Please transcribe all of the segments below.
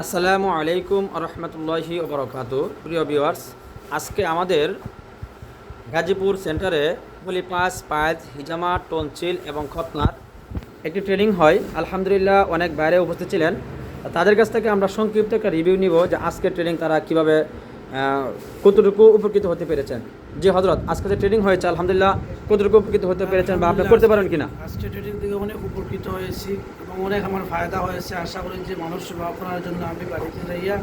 আসসালামু আলাইকুম রহমতুল্লাহি ওবরাকাতু। প্রিয় ভিউয়ার্স, আজকে আমাদের গাজীপুর সেন্টারে পাস পায়েজ হিজামা টনসিল এবং খতনার একটি ট্রেনিং হয়। আলহামদুলিল্লাহ অনেক বাইরে উপস্থিত ছিলেন। তাদের কাছ থেকে আমরা সংক্ষিপ্ত একটা রিভিউ নিব যে আজকের ট্রেনিং তারা কীভাবে কতটুকু উপকৃত হতে পেরেছেন। জি হজরত, আজকে যে ট্রেনিং হয়েছে আলহামদুলিল্লাহ কতটুকু উপকৃত হতে পেরেছেন বা আপনি করতে পারেন কিনা? আজকে ট্রেনিং থেকে অনেক উপকৃত হয়েছি এবং অনেক আমার ফায়দা হয়েছে। আশা করি যে মানুষ সেবা করার জন্য আমি বাড়িতে যাইয়া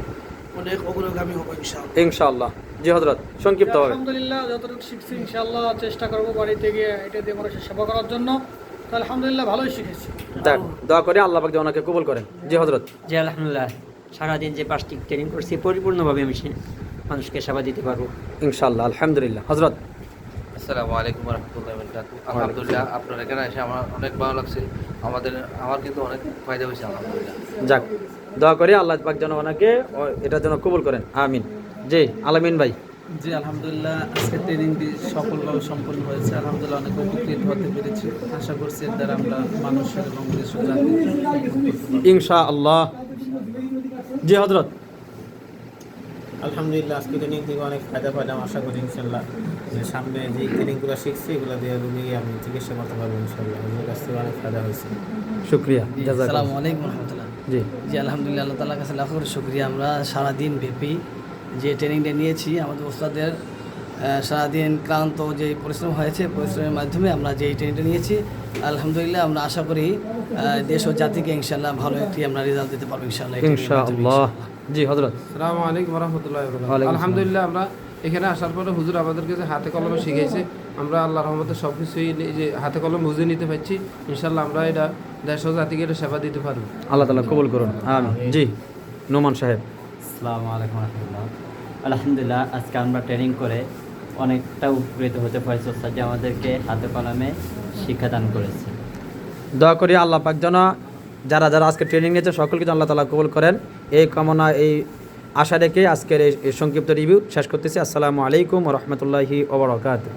অনেক অগ্রগামী হবো ইনশাআল্লাহ। ইনশাআল্লাহ। জি হজরত, সংক্ষিপ্ত হবে। আলহামদুলিল্লাহ যতটুকু শিখছি ইনশাআল্লাহ চেষ্টা করবো বাড়িতে গিয়ে এটা দিয়ে মানুষের সেবা করার জন্য। তো আলহামদুলিল্লাহ ভালোই শিখেছি। দোয়া করে আল্লাহ পাক যেন ওনাকে কবুল করেন। জি হজরত। জি আলহামদুলিল্লাহ, সারাদিন যে 5টি ট্রেনিং করছি পরিপূর্ণভাবে আমি মানুষকে সেবা দিতে পারবো ইনশাআল্লাহ। আলহামদুলিল্লাহ। হজরত। আসসালামু আলাইকুম রহমতুল্লাহ বারাকাতুহু। আলহামদুলিল্লাহ, আপনার এখানে এসে আমার অনেক ভালো লাগছে। আমার কিন্তু অনেক ফায়দা হয়েছে আলহামদুলিল্লাহ। যাক, দোয়া করি আল্লাহ পাক যেন ওনাকে এটার জন্য কবুল করেন। আমিন। জি আলামিন ভাই। জি আলহামদুলিল্লাহ, আজকের ট্রেনিংটি সফলভাবে সম্পন্ন হয়েছে। আলহামদুলিল্লাহ অনেক উপকৃত হতে পেরেছি। আশা করছি এর দ্বারা আমরা মানুষের এবং দেশের জাতি ইনশাআল্লাহ। জি হজরত। আলহামদুলিল্লাহ, আজকে ট্রেনিং থেকে অনেক ফায়দা পাইলাম। আশা করি ইনশাল্লাহ যে সামনে যে ট্রেনিংগুলো শিখছি এগুলো দিয়ে রুগী আমি চিকিৎসা করতে পারবো ইনশাল্লাহ। আমার কাছ থেকে অনেক ফায়দা হয়েছে। শুক্রিয়া। আসসালামু আলাইকুম রহমতুল্লাহ। জি জি আলহামদুলিল্লাহ, আল্লাহ তাআলার কাছে লাখ কোটি শুকরিয়া। আমরা সারাদিন ব্যাপী যে ট্রেনিংটা নিয়েছি, আমাদের ওস্তাদের সারাদিন ক্লান্ত যে পরিশ্রম হয়েছে, পরিশ্রমের মাধ্যমে আমরা যে ট্রেনিংটা নিয়েছি আলহামদুলিল্লাহ আমরা আশা করি দেশ ও জাতিকে ইনশাআল্লাহ ভালো একটি আমরা রেজাল্ট দিতে পারবো ইনশাআল্লাহ। ইনশাআল্লাহ। জি হজরত। আসসালামু আলাইকুম রহমতুল্লাহি ওয়া ওয়ালাইকুম বারাকাতুহু। আসসালাম। আলহামদুলিল্লাহ, আমরা এখানে আসার পরে হুজুর আমাদেরকে যে হাতে কলমে শিখিয়েছে, আমরা আল্লাহর রহমতে সব কিছুই যে হাতে কলম বুঝে নিতে পারছি। ইনশাআল্লাহ আমরা এটা দেশ ও জাতিকে এটা সেবা দিতে পারবো। আল্লাহ তাআলা কবুল করুন। আমিন। জি নোমান সাহেব। আসসালামু আলাইকুম রহমতুল্লাহ। আলহামদুলিল্লাহ, আজকে আমরা ট্রেনিং করে অনেকটা উপকৃত হতে পারছি। ওস্তাদ যে আমাদেরকে হাতে কলমে শিক্ষাদান করেছে। দোয়া করি আল্লাহ পাক যেন যারা যারা আজকে ট্রেনিং নিয়েছে সকলকে যেন আল্লাহ তাআলা কবুল করেন, এই কামনা এই আশা রেখে আজকের এই সংক্ষিপ্ত রিভিউ শেষ করতেছি। আসসালামু আলাইকুম ওয়া রাহমাতুল্লাহি ওয়া বারাকাতুহু।